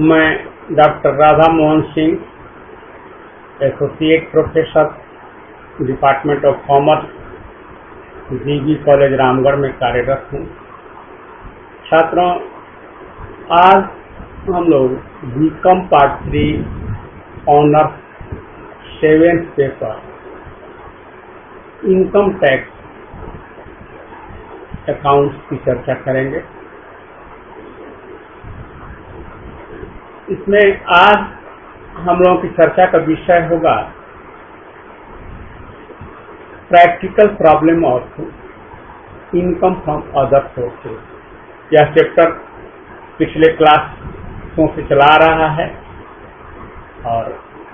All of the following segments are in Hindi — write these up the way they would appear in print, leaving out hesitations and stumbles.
मैं doctor Radha Mohan Singh, associate professor, department of commerce, GB college Ramgarh में कार्यरत हूँ। छात्रों, आज हम लोग BCom part 3 honours 7th paper income tax accounts की चर्चा करेंगे। इसमें आज हम लोगों की चर्चा का विषय होगा practical problem of income from other sources. यह चैप्टर पिछले क्लासों से चला आ रहा है और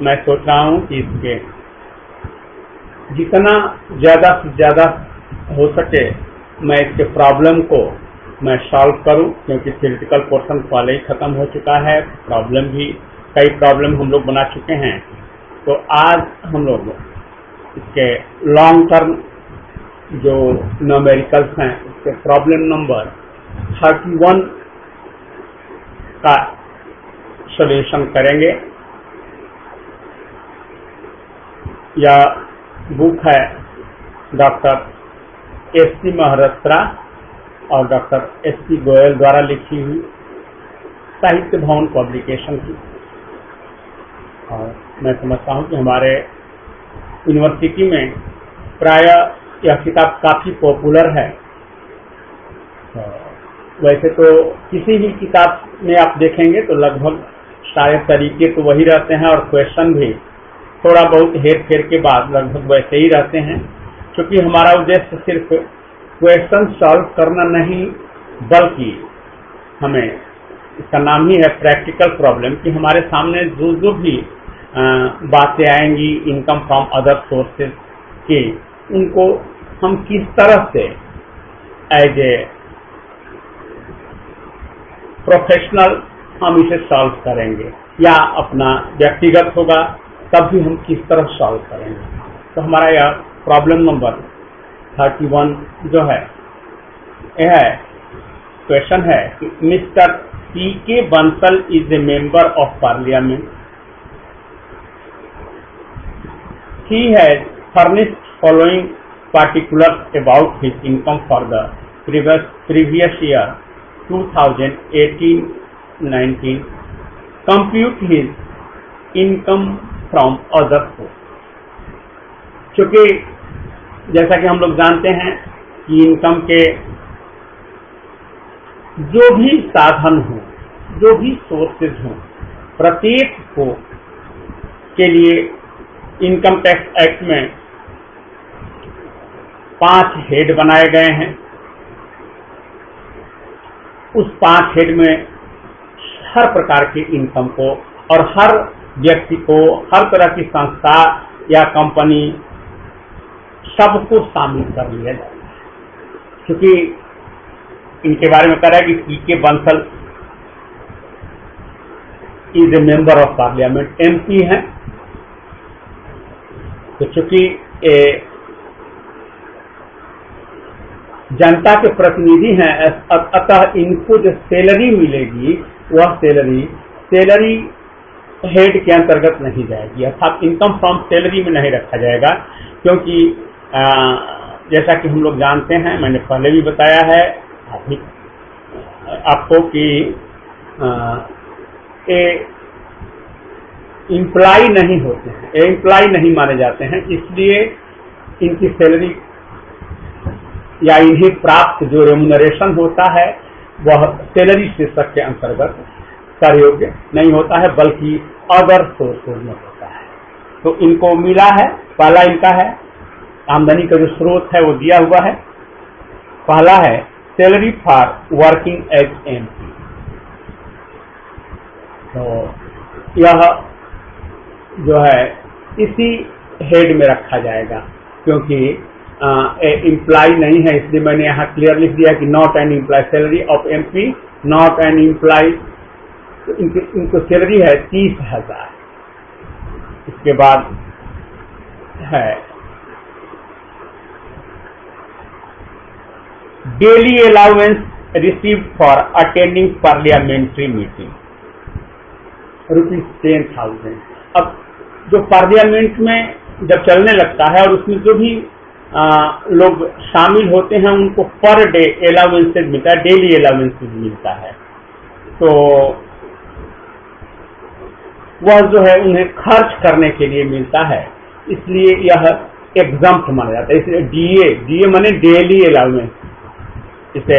मैं सोच रहा हूँ कि इसके जितना ज़्यादा से ज़्यादा हो सके मैं इसके प्रॉब्लम को मैं सॉल्व करूं, क्योंकि थ्योरेटिकल पोर्शन पहले ही खत्म हो चुका है। प्रॉब्लम भी कई प्रॉब्लम हम लोग बना चुके हैं। तो आज हम लोग इसके लॉन्ग टर्म जो न्यूमेरिकल्स हैं उसके प्रॉब्लम नंबर 31 का सॉल्यूशन करेंगे। यह बुक है डॉक्टर एस.सी. महाराष्ट्र और डॉक्टर एस.पी. गोयल द्वारा लिखी हुई, साहित्य भवन पब्लिकेशन की। और मैं समझता हूँ कि हमारे यूनिवर्सिटी में प्रायः यह किताब काफ़ी पॉपुलर है। वैसे तो किसी भी किताब में आप देखेंगे तो लगभग सारे तरीके तो वही रहते हैं और क्वेश्चन भी थोड़ा बहुत हेर फेर के बाद लगभग वैसे ही रहते हैं, क्योंकि हमारा उद्देश्य सिर्फ क्वेश्चन सॉल्व करना नहीं, बल्कि हमें इसका नाम ही है प्रैक्टिकल प्रॉब्लम, कि हमारे सामने जो भी बातें आएंगी इनकम फ्रॉम अदर सोर्सेज की, उनको हम किस तरह से एज ए प्रोफेशनल हम इसे सॉल्व करेंगे, या अपना व्यक्तिगत होगा तब भी हम किस तरह सॉल्व करेंगे। तो हमारा यह प्रॉब्लम नंबर 31 जो है यह क्वेश्चन है कि mister P.K. Bansal is a member of parliament. He has furnished following particulars about his income for the previous year 2018-19. Compute his income from other sources. क्योंकि जैसा कि हम लोग जानते हैं कि इनकम के जो भी साधन हों, जो भी सोर्सेज हों, प्रत्येक को के लिए इनकम टैक्स एक्ट में 5 हेड बनाए गए हैं। उस 5 हेड में हर प्रकार के इनकम को और हर व्यक्ति को, हर तरह की संस्था या कंपनी, सबको शामिल कर लिया जाता है। क्योंकि इनके बारे में कह रहा है कि P.K. Bansal is a member of parliament, MP हैं। तो चूंकि जनता के प्रतिनिधि हैं, अतः इनको जो सैलरी मिलेगी वह सैलरी हेड के अंतर्गत नहीं जाएगी, अर्थात इनकम फ्रॉम सैलरी में नहीं रखा जाएगा। क्योंकि जैसा कि हम लोग जानते हैं, मैंने पहले भी बताया है आपको कि एम्प्लॉय नहीं होते हैं, एम्प्लॉय नहीं माने जाते हैं, इसलिए इनकी सैलरी या इन्हें प्राप्त जो रेम्यूनरेशन होता है वह सैलरी शीर्षक के अंतर्गत कर योग्य नहीं होता है, बल्कि अदर सोर्सेज में होता है। तो इनको मिला है, पहला इनका है आमदनी का जो स्रोत है वो दिया हुआ है। पहला है salary for working as MP। तो यह जो है इसी हेड में रखा जाएगा, क्योंकि एम्प्लॉय नहीं है, इसलिए मैंने यहाँ क्लियर लिख दिया कि not an employ, salary of MP not an employ. तो इनको सैलरी है 30,000। इसके बाद है daily allowance received for attending parliamentary meeting, ₹10,000। अब जो पार्लियामेंट में जब चलने लगता है और उसमें जो भी लोग शामिल होते हैं उनको पर डे अलाउंसेज मिलता है, डेली अलाउंसेज मिलता है, तो वह जो है उन्हें खर्च करने के लिए मिलता है, इसलिए यह एग्जम्प्ट माना जाता है। इसलिए डीए माने डेली अलाउंस, इसे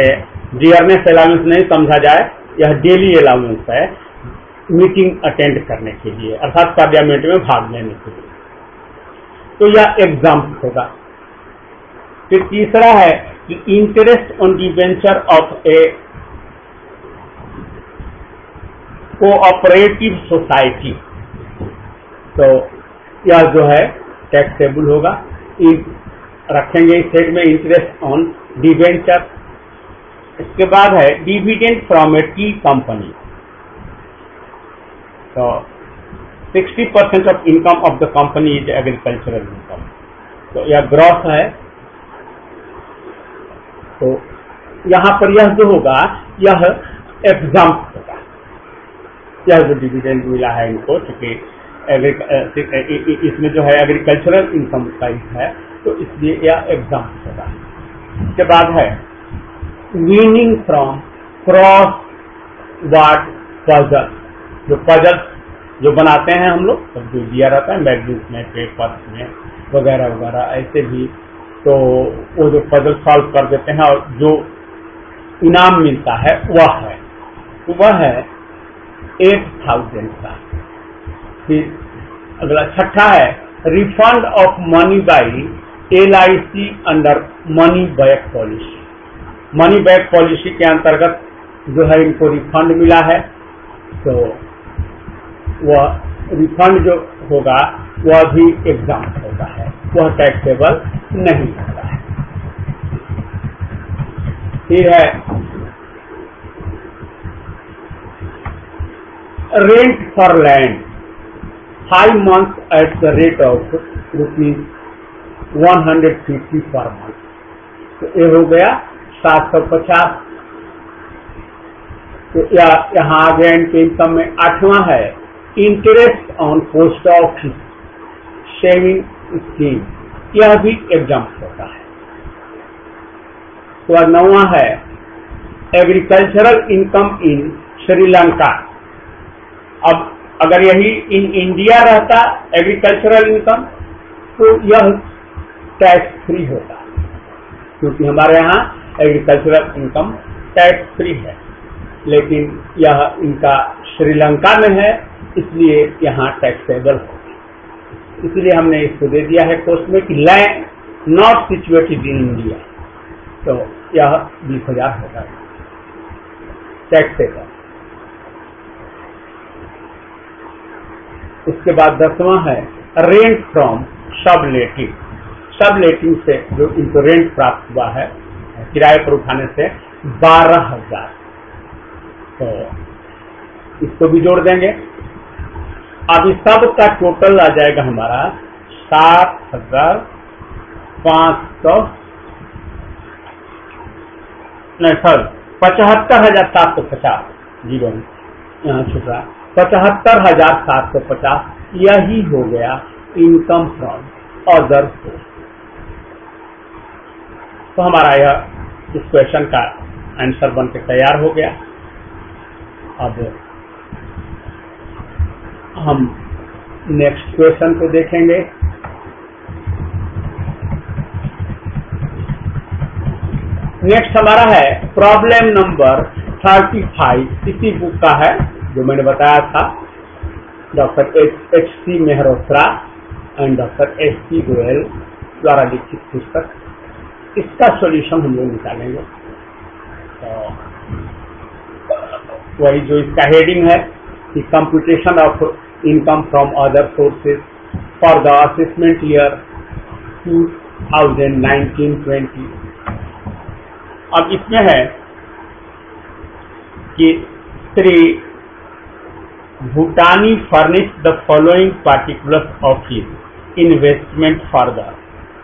डियरनेस अलाउंस नहीं समझा जाए, यह डेली अलाउंस है मीटिंग अटेंड करने के लिए, अर्थात पार्लियामेंट में भाग लेने के लिए, तो यह एग्जम्प्ट होगा। फिर तीसरा है कि interest on debenture of A cooperative society, तो यह जो है टैक्सेबल होगा। रखेंगे इस हेड में इंटरेस्ट ऑन डिवेंचर। इसके बाद है dividend from A T company, तो 60% of income of the company is agricultural income, तो यह ग्रॉस है। तो यहाँ पर यह जो होगा यह एग्जम्प्ट होगा, यह जो डिविडेंड मिला है इनको, क्योंकि इसमें जो है एग्रीकल्चरल इनकम टाइप है, तो इसलिए यह एग्जम्प्ट होगा। इसके बाद है winning from cross word puzzle, जो पजल जो बनाते हैं हम लोग, सब जो दिया रहता है मैगजीन्स में, पेपर्स में वगैरह वगैरह, ऐसे भी तो वो जो पजल सॉल्व कर देते हैं और जो इनाम मिलता है वह है, तो वह है 8,000 का। फिर अगला छठा है refund of money by LIC under money back policy. Money back policy के अंतर्गत जो है इनको रिफंड मिला है, तो वह रिफंड जो होगा वह भी एग्जम्प्ट होता है, वह टैक्सेबल नहीं होता है। फिर है rent for land 5 months at the rate of ₹150 per month, तो ये हो गया 750। तो यहाँ आ गया इनके इनकम में। 8वां है interest on post office saving scheme, यह भी एग्जम्प्ट होता है। तो 9वां है एग्रीकल्चरल इनकम इन श्रीलंका। अब अगर यही इन इंडिया रहता एग्रीकल्चरल इनकम तो यह टैक्स फ्री होता, क्योंकि हमारे यहाँ एग्रीकल्चरल इनकम टैक्स फ्री है, लेकिन यह इनका श्रीलंका में है इसलिए यहाँ टैक्सेबल होगा। इसलिए हमने इसको दे दिया है कोर्स में कि land not situated in India, तो यह 20,000 होगा टैक्सेबल। उसके बाद 10वां है रेंट फ्रॉम सबलेटिंग। सबलेटिंग से जो इनको रेंट प्राप्त हुआ है किराए पर उठाने से 12,000, तो इसको भी जोड़ देंगे। अब इस सब का टोटल आ जाएगा हमारा 75,750, जीरो यहाँ छुट रहा, 75,750, यही हो गया इनकम फ्रॉम अदर सोर्स। तो हमारा यह इस क्वेश्चन का आंसर बनकर तैयार हो गया। अब हम नेक्स्ट क्वेश्चन को देखेंगे। नेक्स्ट हमारा है प्रॉब्लम नंबर 35, इसी बुक का है जो मैंने बताया था, doctor H.C. Mehrotra and doctor S.P. Goyal द्वारा लिखित पुस्तक। इसका सॉल्यूशन हम लोग निकालेंगे। तो वही जो इसका हेडिंग है कि computation of income from other sources for the assessment year 2019-20। अब इसमें है कि Shri Bhutani furnish the following particulars of his investment for the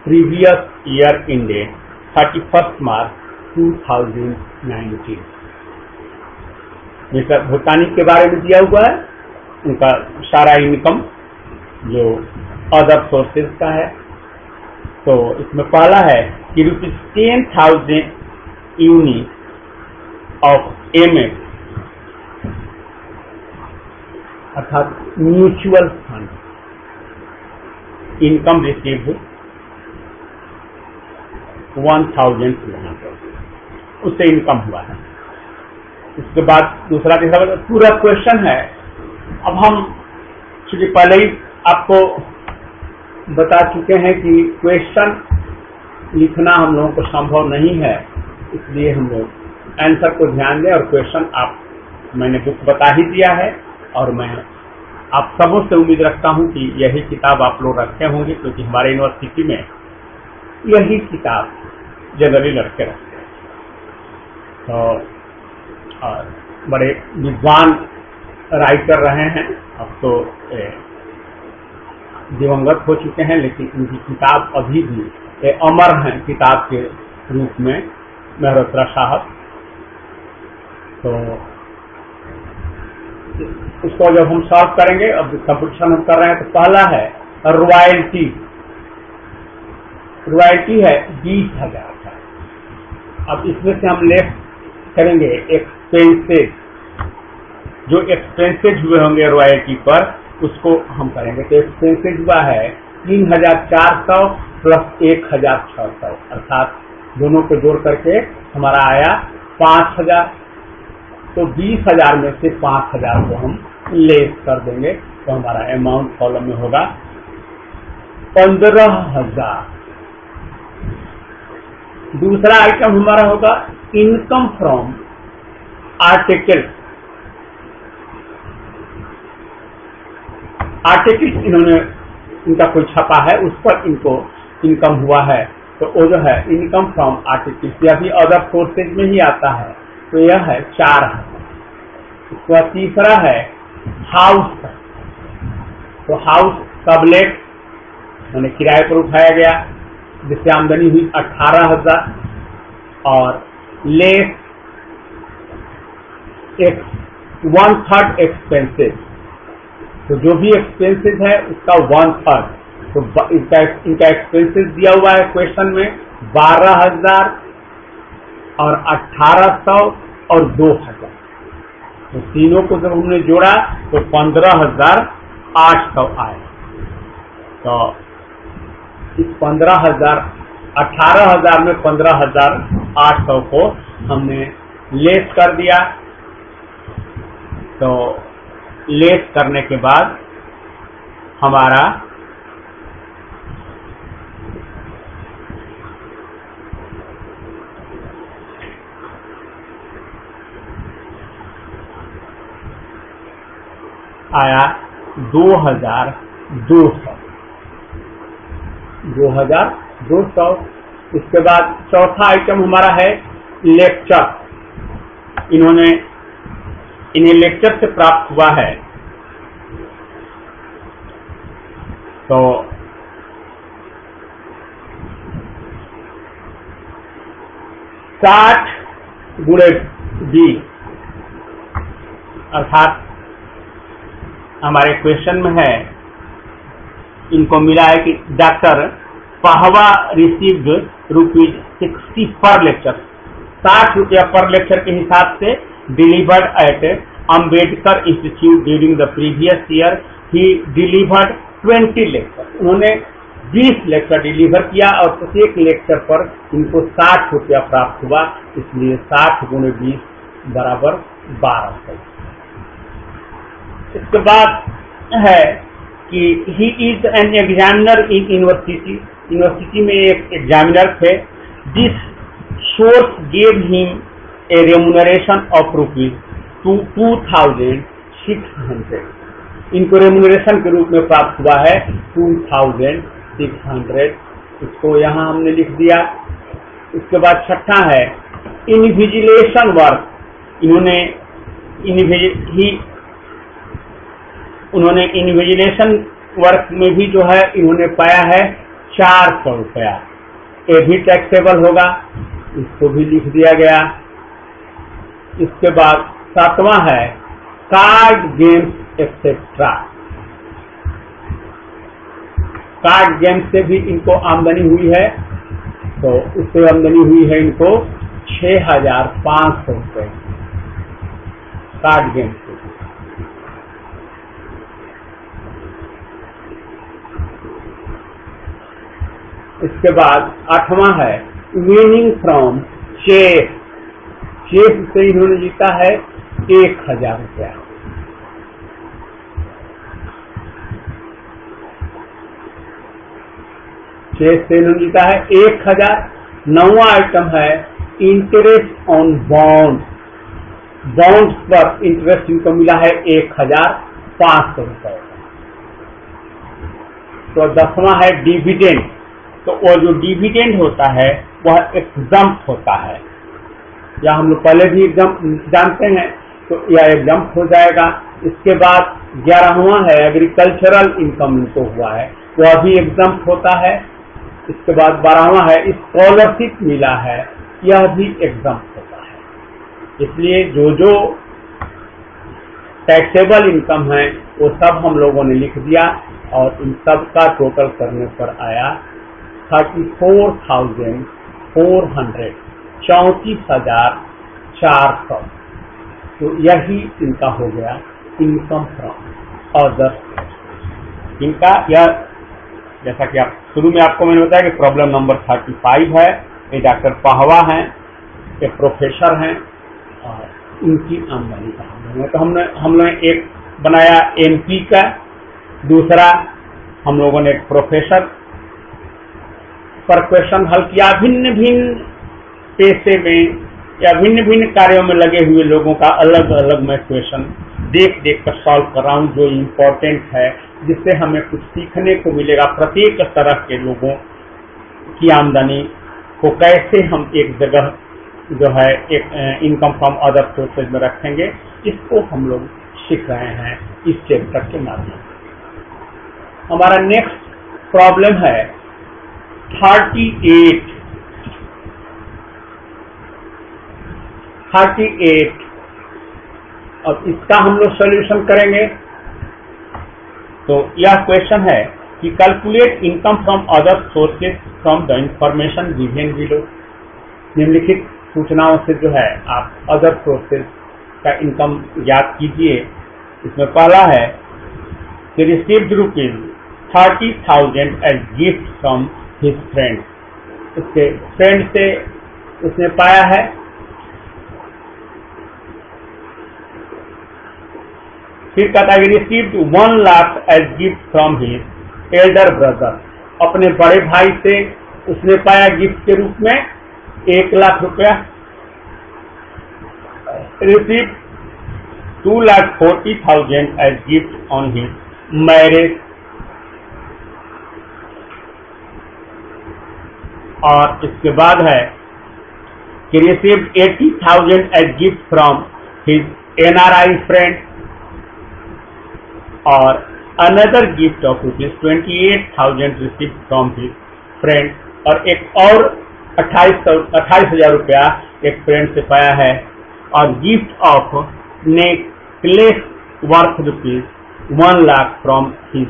previous year in date 31 March 2019। Mister Bhutani के बारे में दिया हुआ है, उनका सारा इनकम जो अदर सोर्सेज का है। तो इसमें पहला है कि ₹10,000 यूनिट ऑफ एमएफ अर्थात म्यूचुअल फंड इनकम रिसीव्ड 1,200, उससे इनकम हुआ है। उसके बाद दूसरा तीसरा पूरा क्वेश्चन है। अब हम चूंकि पहले ही आपको बता चुके हैं कि क्वेश्चन लिखना हम लोगों को संभव नहीं है, इसलिए हम लोग आंसर को ध्यान दें और क्वेश्चन मैंने बुक बता ही दिया है। और मैं आप सबों से उम्मीद रखता हूं कि यही किताब आप लोग रखे होंगे, क्योंकि हमारे यूनिवर्सिटी में यही किताब जनरली लड़के रखते हैं। तो और बड़े विद्वान राइटर रहे हैं, अब तो दिवंगत हो चुके हैं, लेकिन उनकी किताब अभी भी अमर है किताब के रूप में, मेहरोत्रा साहब। तो उसको जब हम सॉल्व करेंगे, अब कंपटीशन हम कर रहे हैं, तो पहला है रॉयल्टी। रॉयल्टी है 20,000 का। अब इसमें से हम लेस करेंगे एक्सपेंसेस, जो एक्सपेंसेज हुए होंगे रॉयल्टी पर उसको हम करेंगे। तो एक्सपेंसेज हुआ है 3,400 प्लस 1,600, अर्थात दोनों को जोड़ करके हमारा आया 5,000। तो 20,000 में से 5,000 को हम लेस कर देंगे, तो हमारा अमाउंट कॉलम में होगा 15,000। दूसरा आइटम हमारा होगा इनकम फ्रॉम आर्टिकल। आर्टिकल इन्होंने इनका कोई छपा है, उस पर इनको इनकम हुआ है, तो वो जो है इनकम फ्रॉम आर्टिकल, यह भी अदर सोर्सेज में ही आता है, तो यह है 4,000। उसके बाद तीसरा है हाउस। तो हाउस सबलेट मैंने किराए पर उठाया गया, जिससे आमदनी हुई 18,000। और लेस 1/3 एक्सपेंसेस, तो जो भी एक्सपेंसेस है उसका 1/3। तो इनका एक्सपेंसेस दिया हुआ है क्वेश्चन में 12,000 और 1,800 और 2,000। तो तीनों को जब हमने जोड़ा तो 15,800 आए। तो इस 18,000 में 15,800 को हमने लेस कर दिया। तो लेस करने के बाद हमारा आया 2,200। इसके बाद चौथा आइटम हमारा है लेक्चर। इन्हें लेक्चर से प्राप्त हुआ है। तो $60 अर्थात हमारे क्वेश्चन में है, इनको मिला है कि डॉक्टर पहवा रिसीव्ड ₹60 पर लेक्चर, 60 रुपया पर लेक्चर के हिसाब से delivered eight Ambedkar institute during the previous year. He delivered 20 lecture. उन्होंने 20 लेक्चर डिलीवर किया और प्रत्येक लेक्चर पर इनको 60 रुपया प्राप्त हुआ, इसलिए 60 × 20 बराबर 1200। इसके बाद है कि he is an examiner in university. University में एक एग्जामिनर थे। This source gave him a remuneration of ₹2,600। इनको रेम्यूनरेशन के रूप में प्राप्त हुआ है 2,600। इसको यहाँ हमने लिख दिया। इसके बाद छठा है इन्विजिलेशन वर्क। उन्होंने इन्विजिलेशन वर्क में भी जो है इन्होंने पाया है 400 रुपया। ये भी टैक्सेबल होगा। इसको भी लिख दिया गया। इसके बाद 7वां है card games etcetera. Card game से भी इनको आमदनी हुई है, तो उससे आमदनी हुई है इनको 6,500 रुपये कार्ड गेम से। इसके बाद 8वां है विनिंग फ्रॉम चेस। चेस से इन्होंने जीता है 1,000 रुपया। चेस से इन्होंने जीता है 1,000। 9वां आइटम है इंटरेस्ट ऑन बॉन्ड। बॉन्ड्स पर इंटरेस्ट इनको मिला है 1,500 रुपये। तो 10वां है डिविडेंड। तो वो जो डिविडेंड होता है वह एग्जम्प्ट होता है, या हम लोग पहले भी जानते हैं, तो यह एग्जम्प्ट हो जाएगा। इसके बाद 11वां है एग्रीकल्चरल इनकम इनको हुआ है, वह भी एग्जम्प्ट होता है। इसके बाद 12वां है स्कॉलरशिप मिला है, यह भी एग्जम्प्ट होता है। इसलिए जो जो टैक्सेबल इनकम है वो सब हम लोगों ने लिख दिया, और इन सब का टोटल करने पर आया 34,400, 34,400। तो यही इनका हो गया इनकम फ्रॉम अदर। इनका यह, जैसा कि आप शुरू में आपको मैंने बताया कि प्रॉब्लम नंबर 35 है। ये डॉक्टर पाहवा हैं, ये प्रोफेसर हैं, और इनकी आमदनी का तो हम लोगों ने एक बनाया MP का, दूसरा हम लोगों ने एक प्रोफेसर पर क्वेश्चन हल किया। भिन्न भिन्न पेशे में या भिन्न भिन्न कार्यों में लगे हुए लोगों का अलग अलग मैं क्वेश्चन देख देख कर सॉल्व कर रहा हूँ, जो इम्पोर्टेंट है, जिससे हमें कुछ सीखने को मिलेगा। प्रत्येक तरह के लोगों की आमदनी को कैसे हम एक जगह जो है एक इनकम फ्रॉम अदर सोर्सेज में रखेंगे, इसको हम लोग सीख रहे हैं इस चैप्टर के माध्यम से। हमारा नेक्स्ट प्रॉब्लम है 38। अब इसका हम लोग सॉल्यूशन करेंगे। तो यह क्वेश्चन है कि calculate income from other sources from the information given below. निम्नलिखित सूचनाओं से जो है आप अदर सोर्सेज का इनकम ज्ञात कीजिए। इसमें पहला है कि received ₹30,000 as gift from his friend. उसके फ्रेंड से उसने पाया है। फिर कहता है received 1 lakh as gift from his elder brother. अपने बड़े भाई से उसने पाया गिफ्ट के रूप में 1 लाख रुपया। Received 2,40,000 as gift on his marriage. और इसके बाद है कि received 80,000 as gift from his NRI friend, और another gift of ₹28,000 received from his friend. और एक और 28,000 रुपया एक फ्रेंड से पाया है। और gift of necklace worth ₹1 lakh from his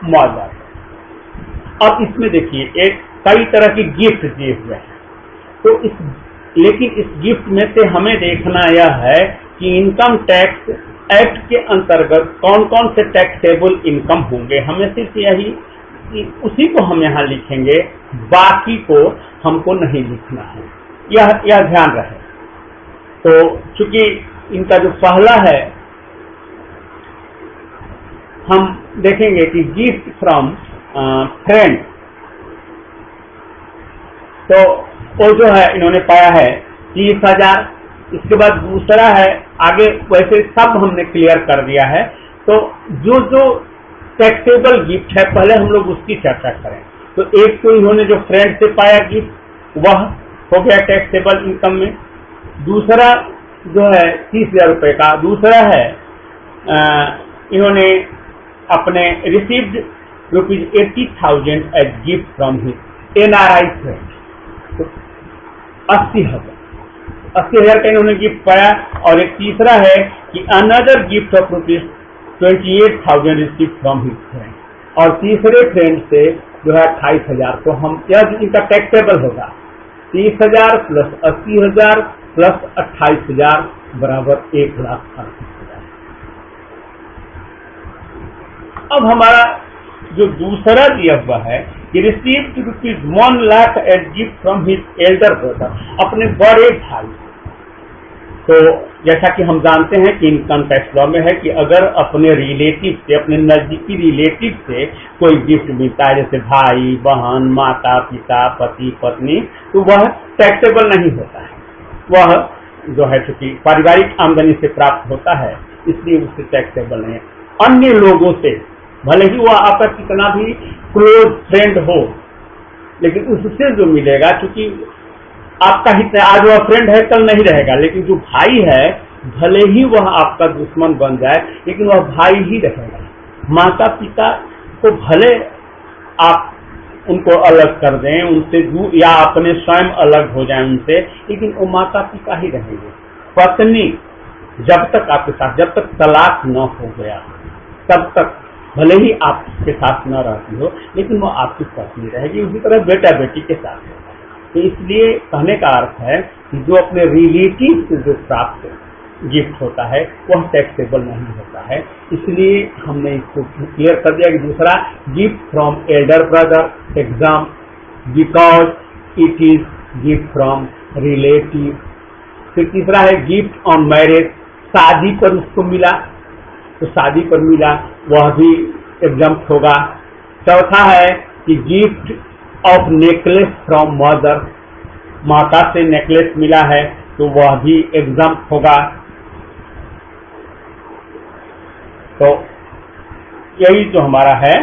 mother. अब इसमें देखिए एक कई तरह की गिफ्ट दिए हुए हैं, तो लेकिन इस गिफ्ट में से हमें देखना यह है कि इनकम टैक्स एक्ट के अंतर्गत कौन कौन से टैक्सेबल इनकम होंगे। हमें सिर्फ यही उसी को हम यहाँ लिखेंगे, बाकी को हमको नहीं लिखना है, यह ध्यान रहे। तो चूंकि इनका जो पहला है हम देखेंगे कि गिफ्ट फ्रॉम फ्रेंड, तो वो जो है इन्होंने पाया है 30,000। इसके बाद दूसरा है, आगे वैसे सब हमने क्लियर कर दिया है। तो जो जो टैक्सेबल गिफ्ट है पहले हम लोग उसकी चर्चा करें। तो एक तो इन्होंने जो फ्रेंड से पाया गिफ्ट वह हो गया टैक्सेबल इनकम में। दूसरा जो है 30,000 रुपये का। दूसरा है इन्होंने अपने received ₹80,000 as gift from his NRI friend. 80,000 का इन्होंने गिफ्ट पाया। और एक तीसरा है कि another gift of ₹28,000 receive from his friend, और तीसरे फ्रेंड से जो है 28,000 को हम, यह इनका टैक्सेबल होगा 30,000 प्लस 80,000 प्लस 28,000 बराबर 1,38,000। अब हमारा जो दूसरा दिया हुआ है कि received ₹1 lakh as gift from his elder brother, अपने बड़े भाई। तो जैसा कि हम जानते हैं कि इनकम टैक्स लॉ में है कि अगर अपने रिलेटिव से, अपने नजदीकी रिलेटिव से कोई गिफ्ट मिलता है, जैसे भाई बहन, माता पिता, पति पत्नी, तो वह टैक्सेबल नहीं होता है। वह जो है चूंकि पारिवारिक आमदनी से प्राप्त होता है, इसलिए उससे टैक्सेबल नहीं है। अन्य लोगों से, भले ही वह आपका कितना भी क्लोज फ्रेंड हो, लेकिन उससे जो मिलेगा, चूंकि आपका ही आज वह फ्रेंड है कल नहीं रहेगा, लेकिन जो भाई है भले ही वह आपका दुश्मन बन जाए, लेकिन वह भाई ही रहेगा। माता पिता को भले आप उनको अलग कर दें उनसे, या अपने स्वयं अलग हो जाएं उनसे, लेकिन वो माता पिता ही रहेंगे। पत्नी जब तक आपके साथ, जब तक तलाक न हो गया तब तक भले ही आपके साथ न रहती हो, लेकिन वो आपकी पत्नी रहेगी। उसी तरह बेटा बेटी के साथ होगा। तो इसलिए कहने का अर्थ है कि जो अपने रिलेटिव से जो प्राप्त गिफ्ट होता है वह टैक्सेबल नहीं होता है। इसलिए हमने इसको क्लियर कर दिया कि दूसरा, gift from Elder brother exam because it is gift from relative. फिर तीसरा है गिफ्ट ऑन मैरिज, शादी पर उसको मिला तो शादी पर मिला, वह भी एग्जम्प्ट होगा। चौथा है कि gift of necklace from mother, माता से नेकलेस मिला है तो वह भी एग्जम्प्ट होगा। तो यही जो हमारा है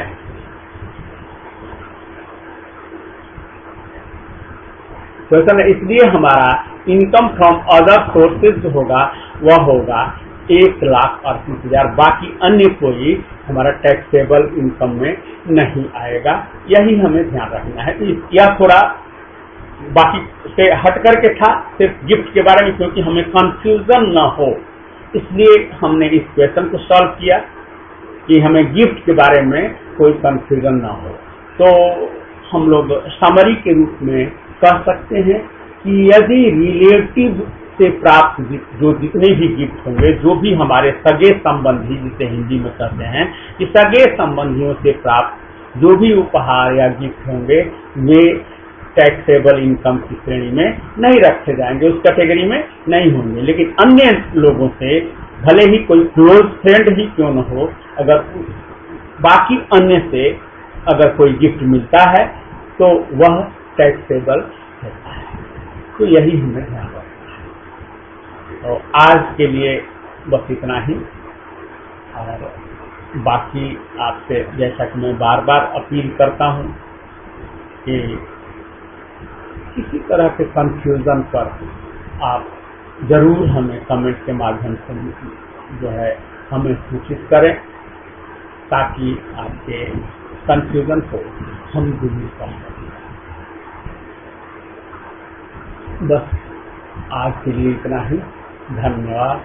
क्वेश्चन है। इसलिए हमारा इनकम फ्रॉम अदर सोर्सेज जो होगा वह होगा 1,38,000। बाकी अन्य कोई हमारा टैक्सेबल इनकम में नहीं आएगा। यही हमें ध्यान रखना है। यह थोड़ा बाकी से हट करके था, सिर्फ गिफ्ट के बारे में, क्योंकि हमें कंफ्यूजन न हो इसलिए हमने इस क्वेश्चन को सॉल्व किया कि हमें गिफ्ट के बारे में कोई कंफ्यूजन न हो। तो हम लोग समरी के रूप में कह सकते हैं कि यदि रिलेटिव से प्राप्त जो जितने भी गिफ्ट होंगे, जो भी हमारे सगे संबंधी, जिसे हिंदी में कहते हैं कि सगे संबंधियों से प्राप्त जो भी उपहार या गिफ्ट होंगे, वे टैक्सेबल इनकम की श्रेणी में नहीं रखे जाएंगे, उस कैटेगरी में नहीं होंगे। लेकिन अन्य लोगों से, भले ही कोई क्लोज फ्रेंड ही क्यों न हो, अगर बाकी अन्य से अगर कोई गिफ्ट मिलता है तो वह टैक्सेबल होता है। तो यही हमें ध्यान रखना है। तो आज के लिए बस इतना ही। और बाकी आपसे, जैसा कि मैं बार बार अपील करता हूं कि किसी तरह के कंफ्यूजन पर आप जरूर हमें कमेंट के माध्यम से जो है हमें सूचित करें, ताकि आपके कंफ्यूजन को हम दूर कर सकें। बस आज के लिए इतना ही। धन्यवाद।